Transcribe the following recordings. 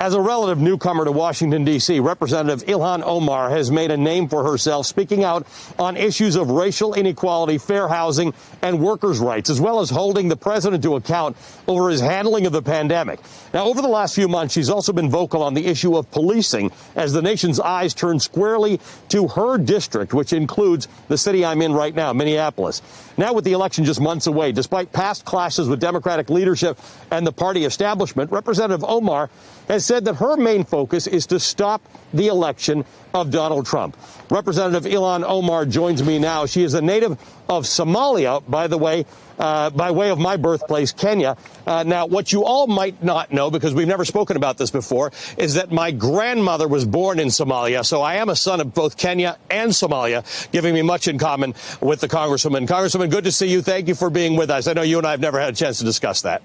As a relative newcomer to Washington, D.C., Representative Ilhan Omar has made a name for herself, speaking out on issues of racial inequality, fair housing, and workers' rights, as well as holding the president to account over his handling of the pandemic. Now, over the last few months, she's also been vocal on the issue of policing as the nation's eyes turn squarely to her district, which includes the city I'm in right now, Minneapolis. Now, with the election just months away, despite past clashes with Democratic leadership and the party establishment, Representative Omar has said that her main focus is to stop the election of Donald Trump. Representative Ilhan Omar joins me now. She is a native of Somalia, by the way, by way of my birthplace, Kenya. Now, what you all might not know, because we've never spoken about this before, is that my grandmother was born in Somalia. So I am a son of both Kenya and Somalia, giving me much in common with the Congresswoman. Congresswoman, good to see you. Thank you for being with us. I know you and I have never had a chance to discuss that.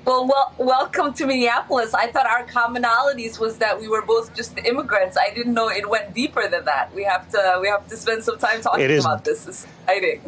Well, welcome to Minneapolis. I thought our commonalities was that we were both just immigrants. I didn't know it went deeper than that. We have to spend some time talking about this. It's exciting.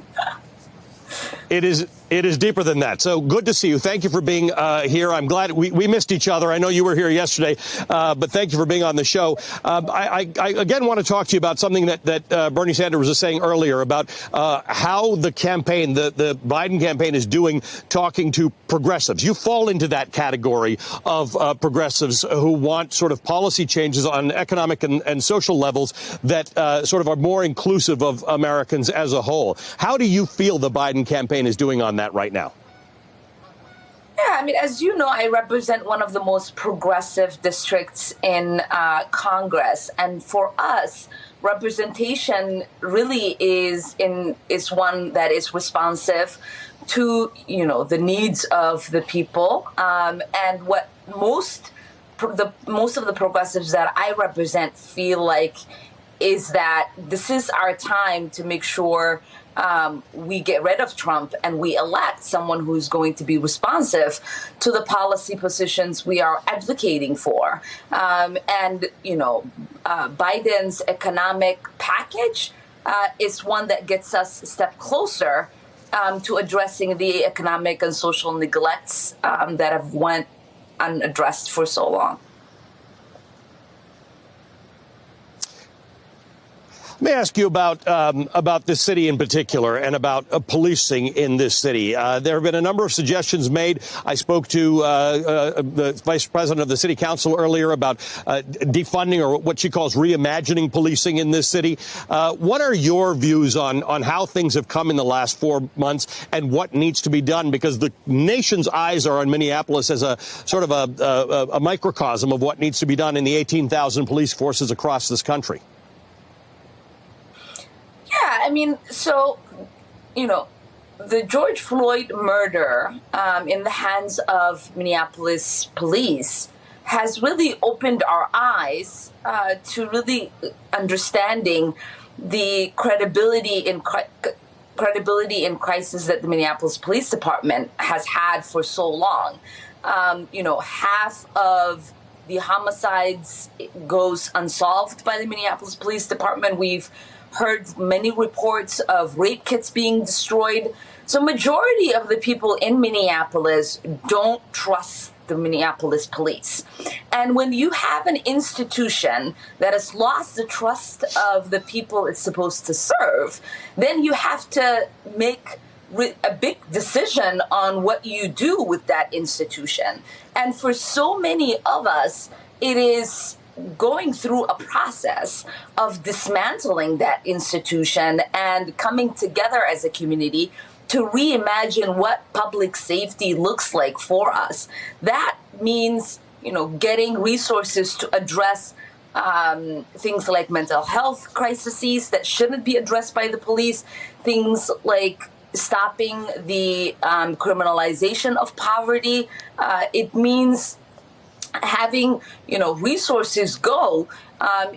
It is deeper than that. So good to see you. Thank you for being here. I'm glad we missed each other. I know you were here yesterday, but thank you for being on the show. I again want to talk to you about something that Bernie Sanders was saying earlier about how the campaign, the Biden campaign, is doing talking to progressives. You fall into that category of progressives who want sort of policy changes on economic and social levels that sort of are more inclusive of Americans as a whole. How do you feel the Biden campaign is doing on that right now? Yeah, I mean, as you know, I represent one of the most progressive districts in Congress. And for us, representation really is one that is responsive to, the needs of the people. And what most of the progressives that I represent feel like is that this is our time to make sure we get rid of Trump and we elect someone who's going to be responsive to the policy positions we are advocating for. Biden's economic package is one that gets us a step closer to addressing the economic and social neglects that have went unaddressed for so long. Let me ask you about this city in particular and about policing in this city. There have been a number of suggestions made. I spoke to the vice president of the city council earlier about defunding, or what she calls reimagining policing in this city. What are your views on how things have come in the last 4 months and what needs to be done? Because the nation's eyes are on Minneapolis as a sort of a microcosm of what needs to be done in the 18,000 police forces across this country. Yeah, I mean, so, the George Floyd murder in the hands of Minneapolis police has really opened our eyes to really understanding the credibility in crisis that the Minneapolis Police Department has had for so long. Half of the homicides goes unsolved by the Minneapolis Police Department. We've heard many reports of rape kits being destroyed. So majority of the people in Minneapolis don't trust the Minneapolis police. And when you have an institution that has lost the trust of the people it's supposed to serve, then you have to make a big decision on what you do with that institution. And for so many of us, it is going through a process of dismantling that institution and coming together as a community to reimagine what public safety looks like for us. That means, getting resources to address things like mental health crises that shouldn't be addressed by the police, things like stopping the criminalization of poverty. It means having, resources go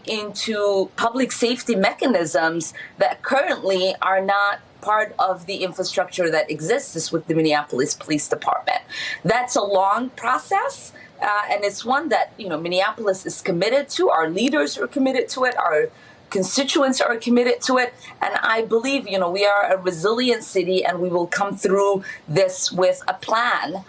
into public safety mechanisms that currently are not part of the infrastructure that exists with the Minneapolis Police Department. That's a long process, and it's one that, Minneapolis is committed to. Our leaders are committed to it. Our constituents are committed to it. And I believe, we are a resilient city, and we will come through this with a plan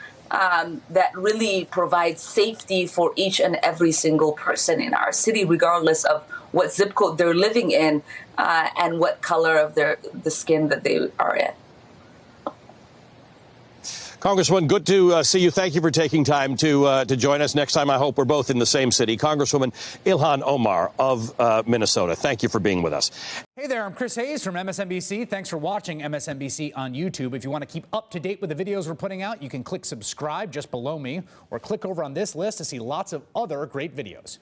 that really provides safety for each and every single person in our city, regardless of what zip code they're living in and what color of the skin that they are in. Congresswoman, good to see you. Thank you for taking time to join us. Next time, I hope we're both in the same city. Congresswoman Ilhan Omar of Minnesota, thank you for being with us. Hey there, I'm Chris Hayes from MSNBC. Thanks for watching MSNBC on YouTube. If you want to keep up to date with the videos we're putting out, you can click subscribe just below me or click over on this list to see lots of other great videos.